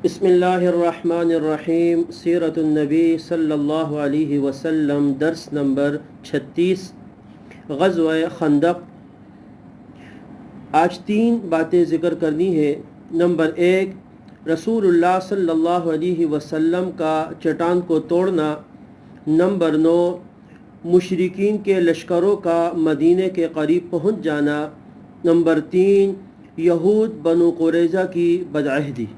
بسم اللہ الرحمن الرحیم، سیرت النبی صلی اللہ علیہ وسلم، درس نمبر 36، غزوہ خندق۔ آج 3 باتیں ذکر کرنی ہے۔ نمبر 1، رسول اللہ صلی اللہ علیہ وسلم کا چٹان کو توڑنا۔ نمبر 9، مشرکین کے لشکروں کا مدینے کے قریب پہنچ جانا۔ نمبر 3، یہود بنو قریظہ کی بدعہدی۔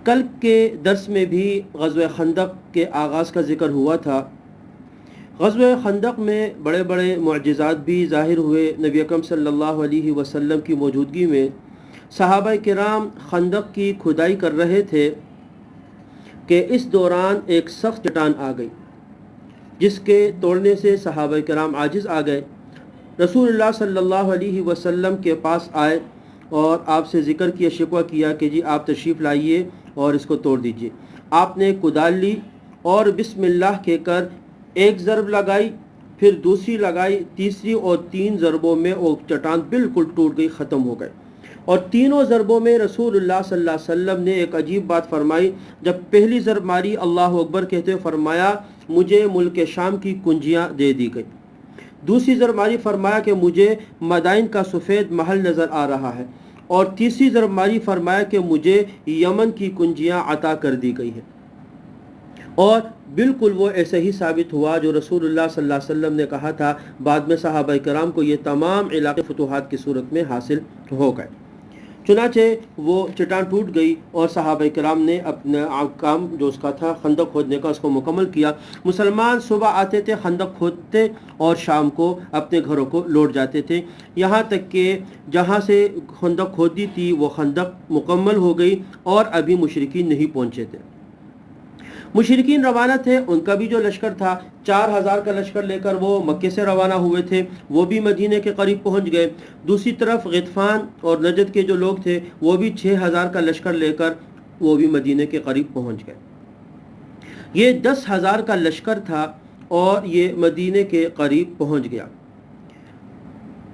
کل کے درس میں بھی غزوہ خندق کے آغاز کا ذکر ہوا تھا۔ غزوہ خندق میں بڑے بڑے معجزات بھی ظاہر ہوئے۔ نبی اکرم صلی اللہ علیہ وسلم کی موجودگی میں صحابہ کرام خندق کی کھدائی کر رہے تھے کہ اس دوران ایک سخت چٹان آ گئی، جس کے توڑنے سے صحابہ کرام عاجز آ گئے۔ رسول اللہ صلی اللہ علیہ وسلم کے پاس آئے اور آپ سے ذکر کیا، شکوہ کیا کہ جی آپ تشریف لائیے اور اس کو توڑ دیجیے۔ آپ نے کدال لی اور بسم اللہ کہہ کر ایک ضرب لگائی، پھر دوسری لگائی، تیسری اور 3 ضربوں میں وہ چٹان بالکل ٹوٹ گئی، ختم ہو گئے۔ اور تینوں ضربوں میں رسول اللہ صلی اللہ علیہ وسلم نے ایک عجیب بات فرمائی۔ جب پہلی ضرب ماری، اللہ اکبر کہتے ہوئے فرمایا مجھے ملک شام کی کنجیاں دے دی گئی۔ دوسری ضرب ماری، فرمایا کہ مجھے مدائن کا سفید محل نظر آ رہا ہے۔ اور تیسری ضرب ماری، فرمایا کہ مجھے یمن کی کنجیاں عطا کر دی گئی ہیں۔ اور بالکل وہ ایسے ہی ثابت ہوا جو رسول اللہ صلی اللہ علیہ وسلم نے کہا تھا۔ بعد میں صحابہ کرام کو یہ تمام علاقے فتوحات کی صورت میں حاصل ہو گئے۔ چنانچہ وہ چٹان ٹوٹ گئی اور صحابہ کرام نے اپنا کام جو اس کا تھا خندق کھودنے کا، اس کو مکمل کیا۔ مسلمان صبح آتے تھے، خندق کھودتے اور شام کو اپنے گھروں کو لوٹ جاتے تھے، یہاں تک کہ جہاں سے خندق کھودی تھی وہ خندق مکمل ہو گئی اور ابھی مشرکین نہیں پہنچے تھے۔ مشرکین روانہ تھے، ان کا بھی جو لشکر تھا 4000 کا لشکر لے کر وہ مکے سے روانہ ہوئے تھے، وہ بھی مدینے کے قریب پہنچ گئے۔ دوسری طرف غطفان اور نجد کے جو لوگ تھے وہ بھی 6000 کا لشکر لے کر وہ بھی مدینے کے قریب پہنچ گئے۔ یہ 10,000 کا لشکر تھا اور یہ مدینے کے قریب پہنچ گیا۔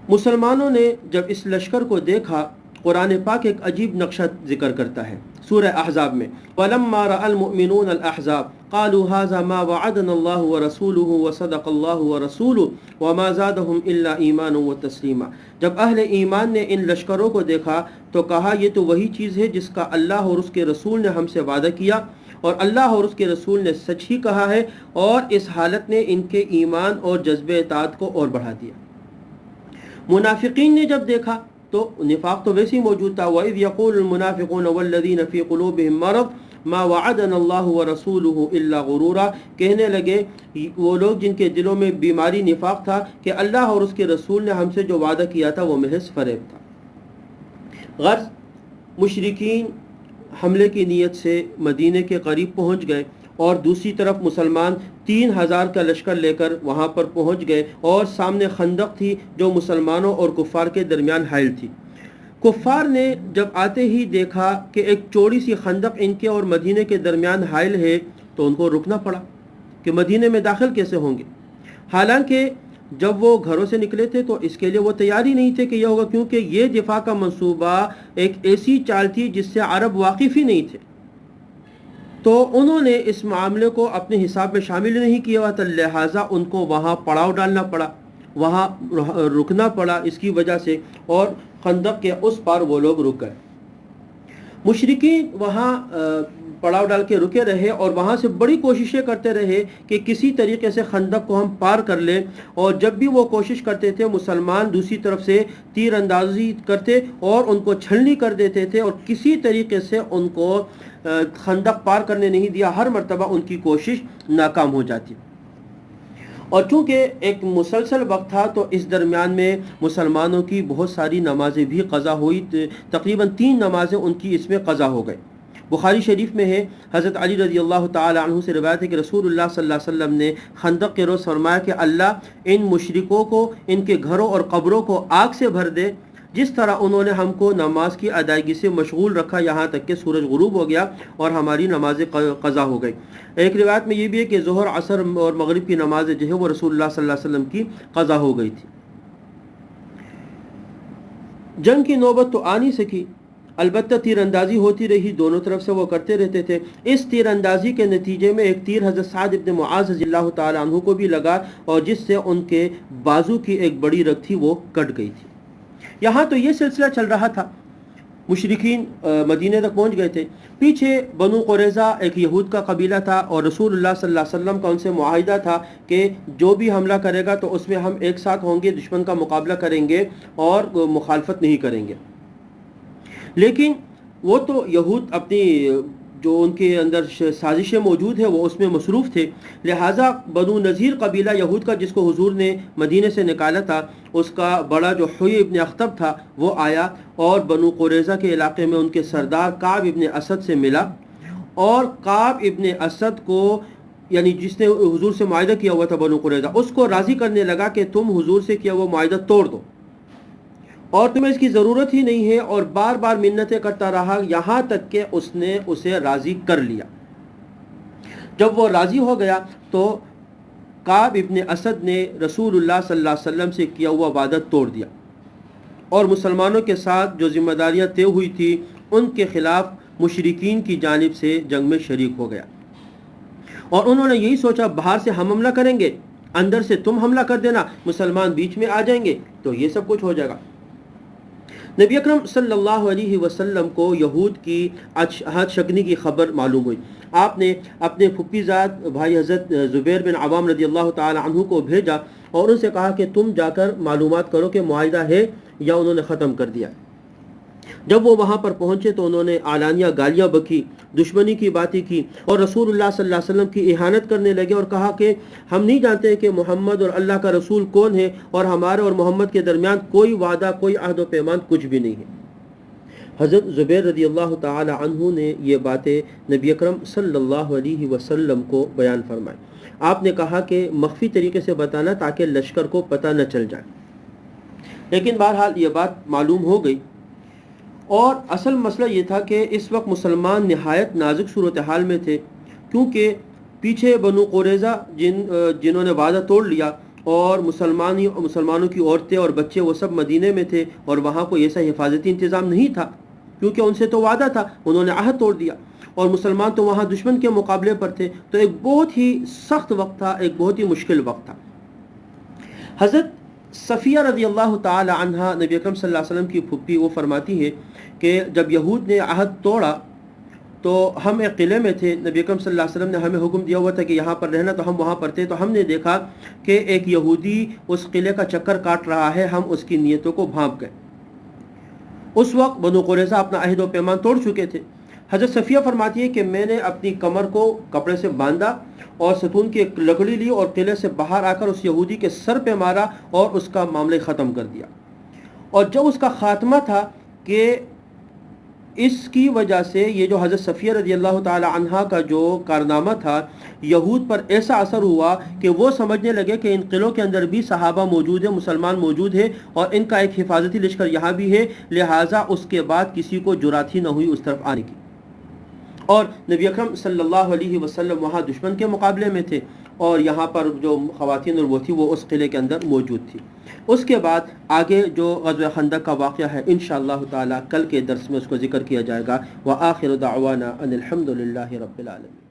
مسلمانوں نے جب اس لشکر کو دیکھا، قرآن پاک ایک عجیب نقشہ ذکر کرتا ہے سورہ احزاب میں، وَلَمَّا رَأَى الْمُؤْمِنُونَ الْأَحْزَابَ قَالُوا هَذَا مَا وَعَدَنَا اللَّهُ وَرَسُولُهُ وَصَدَقَ اللَّهُ وَرَسُولُهُ وَمَا زَادَهُمْ إِلَّا إِيمَانًا وَتَسْلِيمًا۔ جب اہل ایمان نے ان لشکروں کو دیکھا تو کہا یہ تو وہی چیز ہے جس کا اللہ اور اس کے رسول نے ہم سے وعدہ کیا، اور اللہ اور اس کے رسول نے سچ ہی کہا ہے، اور اس حالت نے ان کے ایمان اور جذبہ اطاعت کو اور بڑھا دیا۔ منافقین نے جب دیکھا تو نفاق تو ویسے ہی موجود تھا، وَإِذْ يَقُولُ الْمُنَافِقُونَ وَالَّذِينَ فِي قُلُوبِهِم مَّرَضٌ مَّا وَعَدَنَا اللَّهُ وَرَسُولُهُ إِلَّا غُرُورًا۔ کہنے لگے وہ لوگ جن کے دلوں میں بیماری نفاق تھا کہ اللہ اور اس کے رسول نے ہم سے جو وعدہ کیا تھا وہ محض فریب تھا۔ غرض مشرکین حملے کی نیت سے مدینے کے قریب پہنچ گئے، اور دوسری طرف مسلمان 3000 کا لشکر لے کر وہاں پر پہنچ گئے، اور سامنے خندق تھی جو مسلمانوں اور کفار کے درمیان حائل تھی۔ کفار نے جب آتے ہی دیکھا کہ ایک چوڑی سی خندق ان کے اور مدینے کے درمیان حائل ہے تو ان کو رکنا پڑا کہ مدینے میں داخل کیسے ہوں گے۔ حالانکہ جب وہ گھروں سے نکلے تھے تو اس کے لیے وہ تیاری نہیں تھے کہ یہ ہوگا، کیونکہ یہ دفاع کا منصوبہ ایک ایسی چال تھی جس سے عرب واقف ہی نہیں تھے، تو انہوں نے اس معاملے کو اپنے حساب میں شامل نہیں کیا ہوا تھا، لہٰذا ان کو وہاں پڑاؤ ڈالنا پڑا، وہاں رکنا پڑا اس کی وجہ سے، اور خندق کے اس پار وہ لوگ رک گئے۔ مشرکین وہاں پڑاؤ ڈال کے رکے رہے اور وہاں سے بڑی کوششیں کرتے رہے کہ کسی طریقے سے خندق کو ہم پار کر لیں، اور جب بھی وہ کوشش کرتے تھے مسلمان دوسری طرف سے تیر اندازی کرتے اور ان کو چھلنی کر دیتے تھے، اور کسی طریقے سے ان کو خندق پار کرنے نہیں دیا، ہر مرتبہ ان کی کوشش ناکام ہو جاتی۔ اور چونکہ ایک مسلسل وقت تھا تو اس درمیان میں مسلمانوں کی بہت ساری نمازیں بھی قضا ہوئی، تقریباً 3 نمازیں ان کی اس میں قضا ہو گئی۔ بخاری شریف میں ہے، حضرت علی رضی اللہ تعالی عنہ سے روایت ہے کہ رسول اللہ صلی اللہ علیہ وسلم نے خندق کے روز فرمایا کہ اللہ ان مشرکوں کو ان کے گھروں اور قبروں کو آگ سے بھر دے، جس طرح انہوں نے ہم کو نماز کی ادائیگی سے مشغول رکھا یہاں تک کہ سورج غروب ہو گیا اور ہماری نمازیں قضا ہو گئی۔ ایک روایت میں یہ بھی ہے کہ ظہر، عصر اور مغرب کی نمازیں جو ہے وہ رسول اللہ صلی اللہ علیہ وسلم کی قضا ہو گئی تھی۔ جنگ کی نوبت تو آ نہیں سکی، البتہ تیر اندازی ہوتی رہی، دونوں طرف سے وہ کرتے رہتے تھے۔ اس تیر اندازی کے نتیجے میں ایک تیر حضرت سعد ابن معاذ رضی اللہ تعالیٰ عنہ کو بھی لگا، اور جس سے ان کے بازو کی ایک بڑی رگ تھی وہ کٹ گئی تھی۔ یہاں تو یہ سلسلہ چل رہا تھا، مشرکین مدینے تک پہنچ گئے تھے۔ پیچھے بنو قریظہ ایک یہود کا قبیلہ تھا، اور رسول اللہ صلی اللہ علیہ وسلم کا ان سے معاہدہ تھا کہ جو بھی حملہ کرے گا تو اس میں ہم ایک ساتھ ہوں گے، دشمن کا مقابلہ کریں گے اور مخالفت نہیں کریں گے۔ لیکن وہ تو یہود اپنی جو ان کے اندر سازشیں موجود ہیں وہ اس میں مصروف تھے، لہٰذا بنو نذیر قبیلہ یہود کا جس کو حضور نے مدینے سے نکالا تھا، اس کا بڑا جو حوی ابن اخطب تھا وہ آیا اور بنو قریظہ کے علاقے میں ان کے سردار کعب ابن اسد سے ملا، اور کعب ابن اسد کو یعنی جس نے حضور سے معاہدہ کیا ہوا تھا بنو قریظہ، اس کو راضی کرنے لگا کہ تم حضور سے کیا وہ معاہدہ توڑ دو اور تمہیں اس کی ضرورت ہی نہیں ہے، اور بار بار منتیں کرتا رہا یہاں تک کہ اس نے اسے راضی کر لیا۔ جب وہ راضی ہو گیا تو کعب ابن اسد نے رسول اللہ صلی اللہ علیہ وسلم سے کیا ہوا وعدہ توڑ دیا، اور مسلمانوں کے ساتھ جو ذمہ داریاں طے ہوئی تھی ان کے خلاف مشرکین کی جانب سے جنگ میں شریک ہو گیا، اور انہوں نے یہی سوچا باہر سے ہم حملہ کریں گے، اندر سے تم حملہ کر دینا، مسلمان بیچ میں آ جائیں گے تو یہ سب کچھ ہو جائے گا۔ نبی اکرم صلی اللہ علیہ وسلم کو یہود کی عہد شکنی کی خبر معلوم ہوئی۔ آپ نے اپنے پھپھی زاد بھائی حضرت زبیر بن عوام رضی اللہ تعالی عنہ کو بھیجا اور ان سے کہا کہ تم جا کر معلومات کرو کہ معاہدہ ہے یا انہوں نے ختم کر دیا۔ جب وہ وہاں پر پہنچے تو انہوں نے اعلانیہ گالیاں بکی، دشمنی کی باتیں کی، اور رسول اللہ صلی اللہ علیہ وسلم کی اہانت کرنے لگے اور کہا کہ ہم نہیں جانتے کہ محمد اور اللہ کا رسول کون ہے، اور ہمارے اور محمد کے درمیان کوئی وعدہ، کوئی عہد و پیمان کچھ بھی نہیں ہے۔ حضرت زبیر رضی اللہ تعالی عنہ نے یہ باتیں نبی اکرم صلی اللہ علیہ وسلم کو بیان فرمائی۔ آپ نے کہا کہ مخفی طریقے سے بتانا تاکہ لشکر کو پتہ نہ چل جائے، لیکن بہرحال یہ بات معلوم ہو گئی۔ اور اصل مسئلہ یہ تھا کہ اس وقت مسلمان نہایت نازک صورتحال میں تھے، کیونکہ پیچھے بنو قریظہ جنہوں نے وعدہ توڑ لیا، اور مسلمانوں کی عورتیں اور بچے وہ سب مدینے میں تھے، اور وہاں کوئی ایسا حفاظتی انتظام نہیں تھا کیونکہ ان سے تو وعدہ تھا، انہوں نے عہد توڑ دیا، اور مسلمان تو وہاں دشمن کے مقابلے پر تھے، تو ایک بہت ہی سخت وقت تھا، ایک بہت ہی مشکل وقت تھا۔ حضرت صفیہ رضی اللہ تعالی عنہ نبی اکرم صلی اللہ علیہ وسلم کی پھپھی، وہ فرماتی ہے کہ جب یہود نے عہد توڑا تو ہم ایک قلعے میں تھے، نبی اکرم صلی اللہ علیہ وسلم نے ہمیں حکم دیا ہوا تھا کہ یہاں پر رہنا، تو ہم وہاں پر تھے، تو ہم نے دیکھا کہ ایک یہودی اس قلعے کا چکر کاٹ رہا ہے، ہم اس کی نیتوں کو بھانپ گئے۔ اس وقت بنو قریظہ اپنا عہد و پیمان توڑ چکے تھے۔ حضرت صفیہ فرماتی ہے کہ میں نے اپنی کمر کو کپڑے سے باندھا اور ستون کی ایک لکڑی لی اور قلعے سے باہر آ کر اس یہودی کے سر پہ مارا اور اس کا معاملہ ختم کر دیا۔ اور جب اس کا خاتمہ تھا کہ اس کی وجہ سے یہ جو حضرت صفیہ رضی اللہ تعالی عنہا کا جو کارنامہ تھا، یہود پر ایسا اثر ہوا کہ وہ سمجھنے لگے کہ ان قلعوں کے اندر بھی صحابہ موجود ہیں، مسلمان موجود ہیں، اور ان کا ایک حفاظتی لشکر یہاں بھی ہے، لہٰذا اس کے بعد کسی کو جرات ہی نہ ہوئی اس طرف آنے کی۔ اور نبی اکرم صلی اللہ علیہ وسلم وہاں دشمن کے مقابلے میں تھے، اور یہاں پر جو خواتین اور وہ تھی وہ اس قلعے کے اندر موجود تھی۔ اس کے بعد آگے جو غزوہ خندق کا واقعہ ہے انشاءاللہ تعالی کل کے درس میں اس کو ذکر کیا جائے گا۔ وآخر دعوانا ان الحمد للہ رب العالمین۔